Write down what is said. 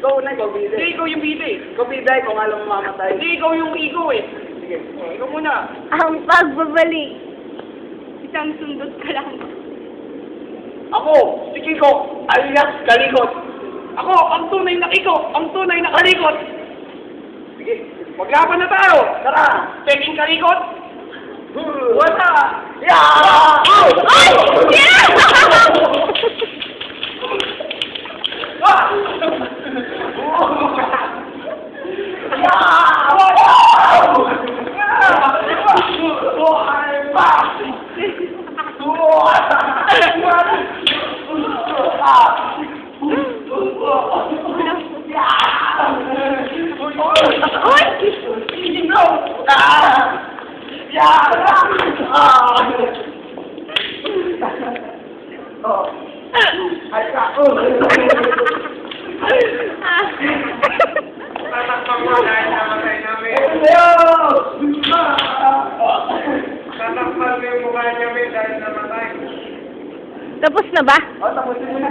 Ikaw na, ikaw bida. Hindi, ikaw yung bida eh. Ikaw bida, ikaw nga lang mamamatay. Hindi, ikaw yung ego eh. Sige. Ikaw muna. Ang pagbabalik. Isang sundot ka lang. Ako, si Kiko, alias Kalikot. Ako, ang tunay na ikaw, ang tunay na kalikot. Sige. Maglaban na tayo. Tara! Peking kalikot. Wala! Yeah! Ay! Ay! Yeah! Tatakpan mo dahil namatay namin. Tatakpan mo yung mukha niya dahil namatay. Tapos na ba? Oh, tapusin mo na.